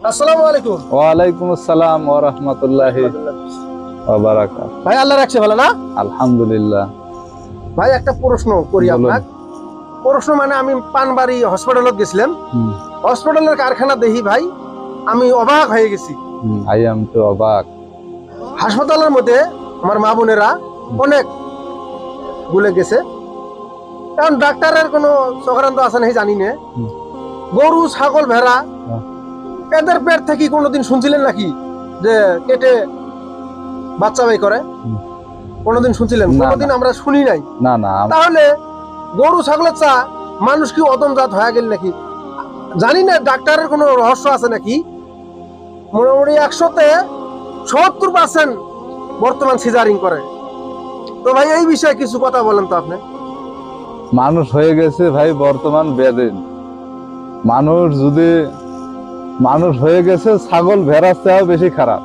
আসসালামু আলাইকুম। ওয়ালাইকুম আসসালাম ওয়া রাহমাতুল্লাহি ওয়া বারাকাতুহু। ভাই আল্লাহ রাখছে ভালো না? আলহামদুলিল্লাহ। ভাই একটা প্রশ্ন করি বলুন। আপনার। প্রশ্ন মানে আমি পানবাড়ি হসপিটালত গেছিলাম। হুম, হসপিটালের কারখানা দেখি ভাই, আমি অবাক হয়ে গেছি। আই এম টু অবাক। হাসপাতালের মধ্যে আমার মা বোনেরা অনেক ভুলে গেছে, কারণ ডাক্তারের কোনো চক্রান্ত আছে নাকি জানি না। হুম। গরু ছাগল ভেড়া হ্যাঁ। এদের পেট থেকে কোনোদিন শুনছিলেন নাকি যে কেটে বাচ্চা বাই করে? হুম। কোনোদিন শুনছিলেন? না, কোনোদিন না। আমরা শুনি নাই। না না তাহলে গরু ছাগলের চা মানুষ কি অদম জাত হয়ে গেল নাকি? জানি না ডাক্তারের কোনো রহস্য আছে নাকি। মোটামুটি 100-তে 70% বর্তমান সিজারিং করে। তো ভাই এই বিষয়ে কিছু কথা বলেন তো আপনি। মানুষ হয়ে গেছে ভাই বর্তমান বেদিন। মানুষ হয়ে গেছে ছাগল ভেড়ার চেয়েও বেশি খারাপ।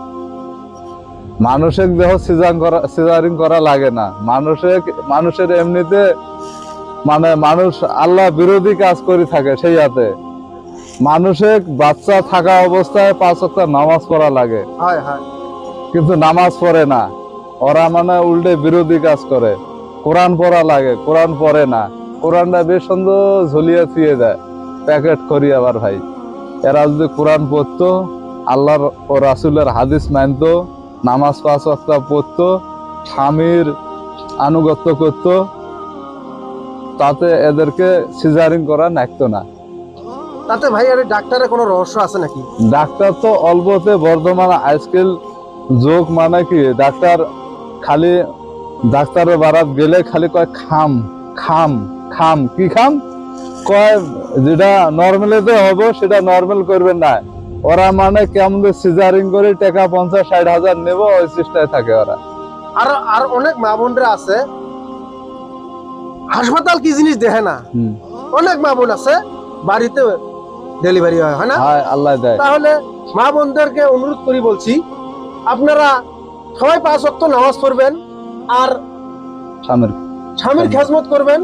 মানুষের দেহ সিজারিং করা লাগে না। মানুষের এমনিতে মানে মানুষ আল্লাহ বিরোধী কাজ করে থাকে। সেই হাতে মানুষের বাচ্চা থাকা অবস্থায় 5 ওয়াক্ত নামাজ পড়া লাগে, হয় হয়। কিন্তু নামাজ পড়ে না। ওরা মানে উল্টে বিরোধী কাজ করে। কোরআন পড়া লাগে, কোরআন পড়ে না। কোরআনটা বেশ সুন্দর ঝুলিয়ে থুয়ে দেয় প্যাকেট করি। আবার ভাই এরা যদি কোরআন পড়তো, আল্লাহর ও রাসূলের হাদিস মানতো, নামাজ 5 ওয়াক্ত পড়তো, স্বামীর আনুগত্য করতো, তাতে এদেরকে সিজারিং করা লাগতো না। তাতে ভাই আরে ডাক্তারের কোনো রহস্য আছে নাকি? ডাক্তার তো অল্পতে বর্ধমান আজকাল যোগ মানে কি, ডাক্তারের বারাত গেলে খালি কয় খাম খাম খাম। কি খাম কয়? যেটা নর্মালিতে হবো সেটা নর্মাল করবেন না। ওরা মানে কেমন সিজারিং করে টাকা 50-60 হাজার নেব, ওই চেষ্টায় থাকে ওরা। আর আর অনেক মা বোনরা আছে হাসপাতাল কি জিনিস দেখে না। অনেক মা বোন আছে বাড়িতে ডেলিভারি হয় না? হয়, আল্লাহ দেয়। তাহলে মা বোনদেরকে অনুরোধ করি বলছি, আপনারা সবাই 5 ওয়াক্ত নামাজ পড়বেন আর স্বামীর স্বামীর খেজমত করবেন।